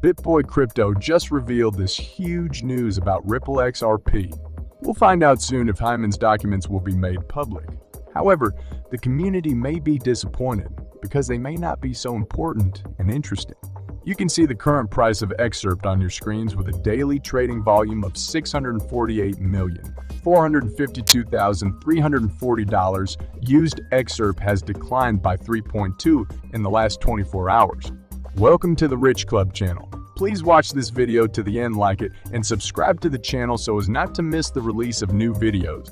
Bitboy Crypto just revealed this huge news about Ripple XRP. We'll find out soon if Hyman's documents will be made public. However, the community may be disappointed because they may not be so important and interesting. You can see the current price of XRP on your screens with a daily trading volume of $648,452,340. Used XRP has declined by 3.2 in the last 24 hours. Welcome to the Rich Club channel. Please watch this video to the end, like it, and subscribe to the channel so as not to miss the release of new videos.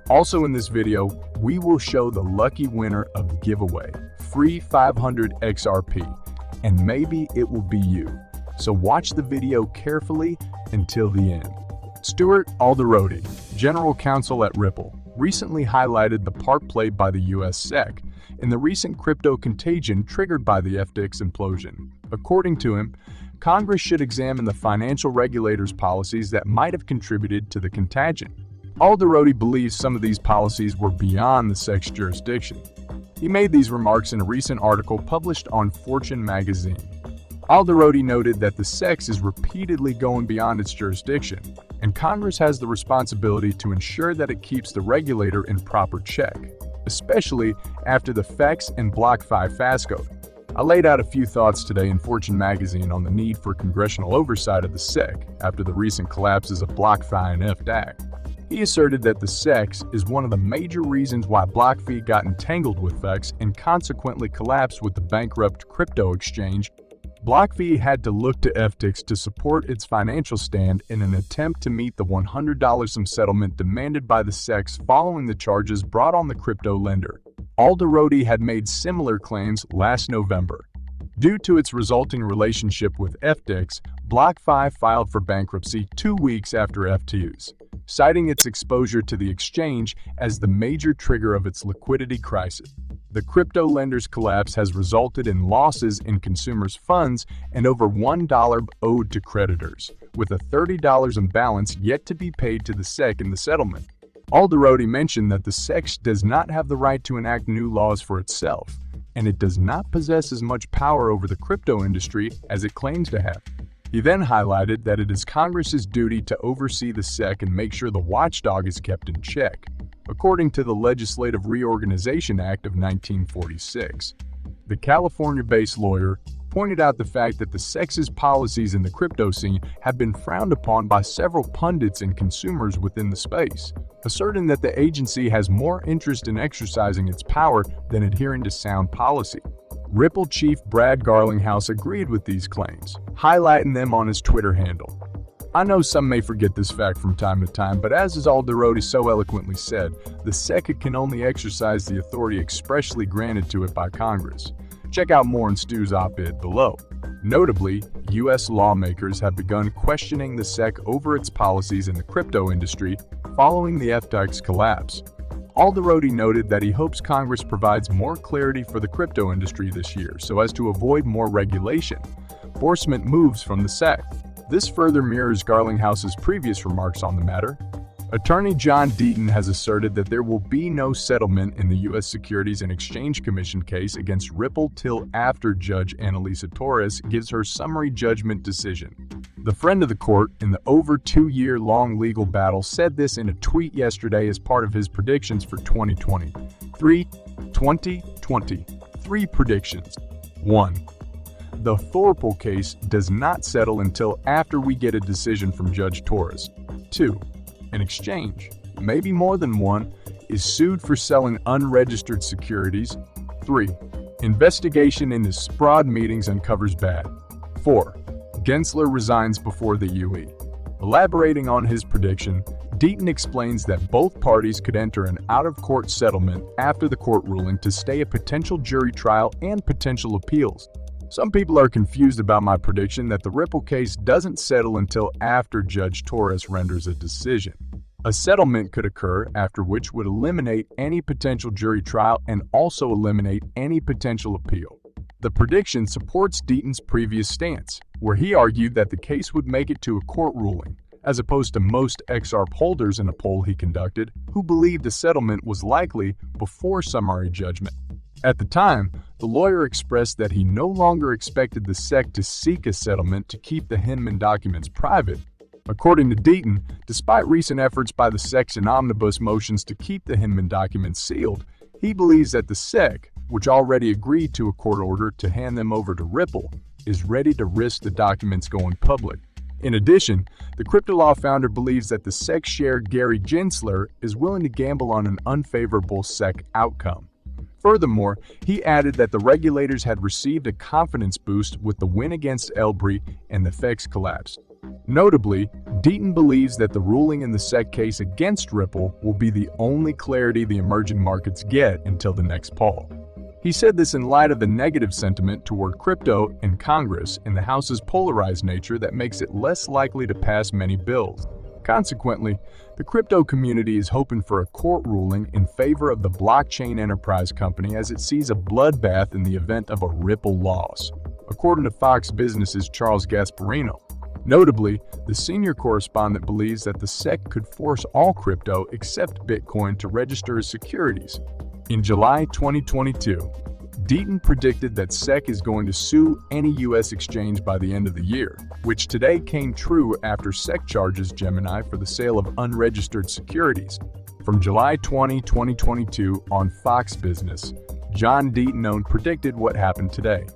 Also in this video, we will show the lucky winner of the giveaway, free 500 XRP, and maybe it will be you. So watch the video carefully until the end. Stuart Alderoty, General Counsel at Ripple, recently highlighted the part played by the US SEC in the recent crypto contagion triggered by the FTX implosion. According to him, Congress should examine the financial regulators' policies that might have contributed to the contagion. Alderoty believes some of these policies were beyond the SEC's jurisdiction. He made these remarks in a recent article published on Fortune magazine. Alderoty noted that the SEC is repeatedly going beyond its jurisdiction, and Congress has the responsibility to ensure that it keeps the regulator in proper check, especially after the FEX and BlockFi fiasco. I laid out a few thoughts today in Fortune magazine on the need for congressional oversight of the SEC after the recent collapses of BlockFi and FDAC. He asserted that the SEC is one of the major reasons why BlockFi got entangled with FEX and consequently collapsed with the bankrupt crypto exchange. BlockFi had to look to FTX to support its financial stand in an attempt to meet the $100 settlement demanded by the SEC following the charges brought on the crypto lender. Alderoty had made similar claims last November. Due to its resulting relationship with FTX, BlockFi filed for bankruptcy 2 weeks after FTX, citing its exposure to the exchange as the major trigger of its liquidity crisis. The crypto lender's collapse has resulted in losses in consumers' funds and over $1 owed to creditors, with a $30 imbalance yet to be paid to the SEC in the settlement. Alderoty mentioned that the SEC does not have the right to enact new laws for itself, and it does not possess as much power over the crypto industry as it claims to have. He then highlighted that it is Congress's duty to oversee the SEC and make sure the watchdog is kept in check, according to the Legislative Reorganization Act of 1946. The California-based lawyer pointed out the fact that the SEC's policies in the crypto scene have been frowned upon by several pundits and consumers within the space, asserting that the agency has more interest in exercising its power than adhering to sound policy. Ripple chief Brad Garlinghouse agreed with these claims, highlighting them on his Twitter handle. I know some may forget this fact from time to time, but as Alderoty so eloquently said, the SEC can only exercise the authority expressly granted to it by Congress. Check out more in Stu's op-ed below. Notably, U.S. lawmakers have begun questioning the SEC over its policies in the crypto industry following the FTX collapse. Alderoty noted that he hopes Congress provides more clarity for the crypto industry this year so as to avoid more regulation, enforcement moves from the SEC. This further mirrors Garlinghouse's previous remarks on the matter. Attorney John Deaton has asserted that there will be no settlement in the U.S. Securities and Exchange Commission case against Ripple till after Judge Annalisa Torres gives her summary judgment decision. The friend of the court in the over 2-year-long legal battle said this in a tweet yesterday as part of his predictions for 2020. 3 predictions. 1. The Thorple case does not settle until after we get a decision from Judge Torres. 2. An exchange, maybe more than one, is sued for selling unregistered securities. 3. Investigation into SPROD meetings uncovers bad. 4. Gensler resigns before the UE. Elaborating on his prediction, Deaton explains that both parties could enter an out-of-court settlement after the court ruling to stay a potential jury trial and potential appeals. Some people are confused about my prediction that the Ripple case doesn't settle until after Judge Torres renders a decision. A settlement could occur, after which would eliminate any potential jury trial and also eliminate any potential appeal. The prediction supports Deaton's previous stance, where he argued that the case would make it to a court ruling, as opposed to most XRP holders in a poll he conducted, who believed a settlement was likely before summary judgment. At the time, the lawyer expressed that he no longer expected the SEC to seek a settlement to keep the Hinman documents private. According to Deaton, despite recent efforts by the SEC's and omnibus motions to keep the Hinman documents sealed, he believes that the SEC, which already agreed to a court order to hand them over to Ripple, is ready to risk the documents going public. In addition, the crypto law founder believes that the SEC chair Gary Gensler is willing to gamble on an unfavorable SEC outcome. Furthermore, he added that the regulators had received a confidence boost with the win against Elbrey and the FEX collapse. Notably, Deaton believes that the ruling in the SEC case against Ripple will be the only clarity the emerging markets get until the next poll. He said this in light of the negative sentiment toward crypto in Congress and the House's polarized nature that makes it less likely to pass many bills. Consequently, the crypto community is hoping for a court ruling in favor of the blockchain enterprise company as it sees a bloodbath in the event of a Ripple loss, according to Fox Business's Charles Gasparino. Notably, the senior correspondent believes that the SEC could force all crypto except Bitcoin to register as securities. In July 2022, Deaton predicted that SEC is going to sue any U.S. exchange by the end of the year, which today came true after SEC charges Gemini for the sale of unregistered securities. From July 20, 2022 on Fox Business, John Deaton predicted what happened today.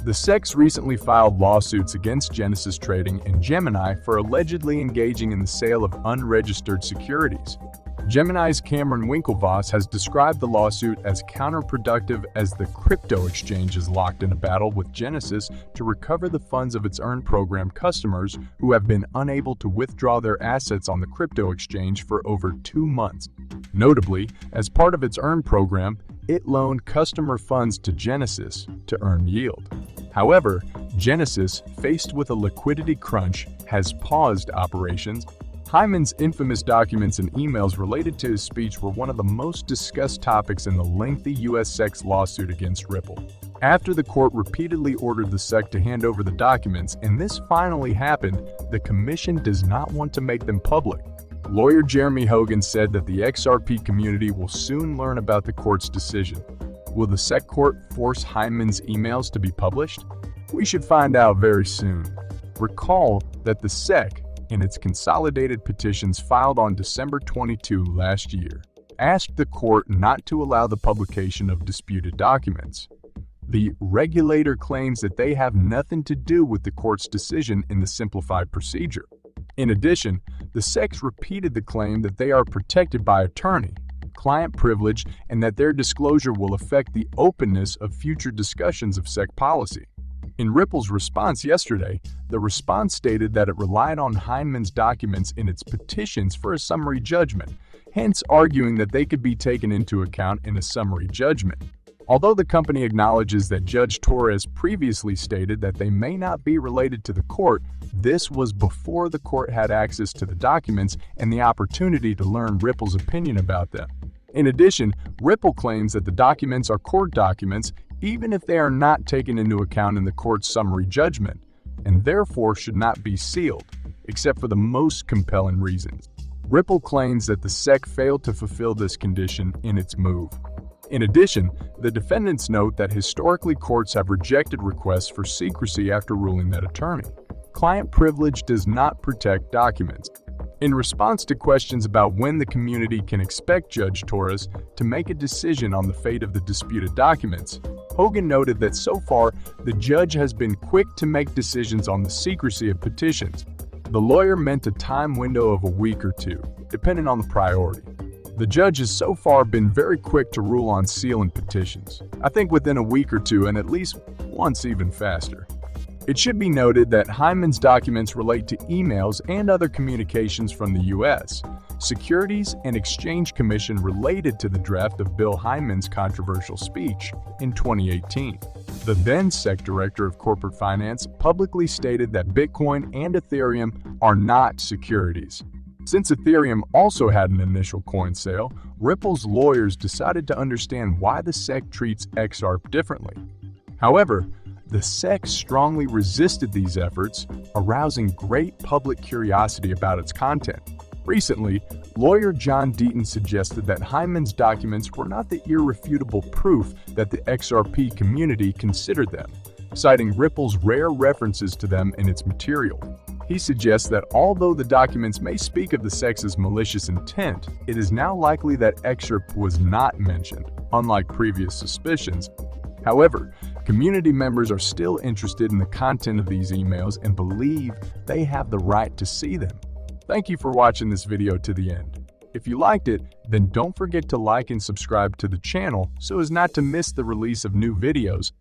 The SEC's recently filed lawsuits against Genesis Trading and Gemini for allegedly engaging in the sale of unregistered securities. Gemini's Cameron Winklevoss has described the lawsuit as counterproductive as the crypto exchange is locked in a battle with Genesis to recover the funds of its Earn program customers who have been unable to withdraw their assets on the crypto exchange for over 2 months. Notably, as part of its Earn program, it loaned customer funds to Genesis to earn yield. However, Genesis, faced with a liquidity crunch, has paused operations. Hyman's infamous documents and emails related to his speech were one of the most discussed topics in the lengthy U.S. SEC's lawsuit against Ripple. After the court repeatedly ordered the SEC to hand over the documents, and this finally happened, the commission does not want to make them public. Lawyer Jeremy Hogan said that the XRP community will soon learn about the court's decision. Will the SEC court force Hyman's emails to be published? We should find out very soon. Recall that the SEC, in its consolidated petitions filed on December 22 last year, asked the court not to allow the publication of disputed documents. The regulator claims that they have nothing to do with the court's decision in the simplified procedure. In addition, the SEC repeated the claim that they are protected by attorney-client privilege and that their disclosure will affect the openness of future discussions of SEC policy. In Ripple's response yesterday, the response stated that it relied on Hyman's documents in its petitions for a summary judgment, hence arguing that they could be taken into account in a summary judgment. Although the company acknowledges that Judge Torres previously stated that they may not be related to the court, this was before the court had access to the documents and the opportunity to learn Ripple's opinion about them. In addition, Ripple claims that the documents are court documents even if they are not taken into account in the court's summary judgment, and therefore should not be sealed, except for the most compelling reasons. Ripple claims that the SEC failed to fulfill this condition in its move. In addition, the defendants note that historically courts have rejected requests for secrecy after ruling that attorney-client privilege does not protect documents. In response to questions about when the community can expect Judge Torres to make a decision on the fate of the disputed documents, Hogan noted that so far, the judge has been quick to make decisions on the secrecy of petitions. The lawyer meant a time window of a week or two, depending on the priority. The judge has so far been very quick to rule on sealing petitions, I think within a week or two and at least once even faster. It should be noted that Hyman's documents relate to emails and other communications from the U.S. Securities and Exchange Commission related to the draft of Bill Hyman's controversial speech in 2018. The then SEC Director of Corporate Finance publicly stated that Bitcoin and Ethereum are not securities. Since Ethereum also had an initial coin sale, Ripple's lawyers decided to understand why the SEC treats XRP differently. However, the SEC strongly resisted these efforts, arousing great public curiosity about its content. Recently, lawyer John Deaton suggested that Hyman's documents were not the irrefutable proof that the XRP community considered them, citing Ripple's rare references to them in its material. He suggests that although the documents may speak of the sex's malicious intent, it is now likely that XRP was not mentioned, unlike previous suspicions. However, community members are still interested in the content of these emails and believe they have the right to see them. Thank you for watching this video to the end. If you liked it, then don't forget to like and subscribe to the channel so as not to miss the release of new videos.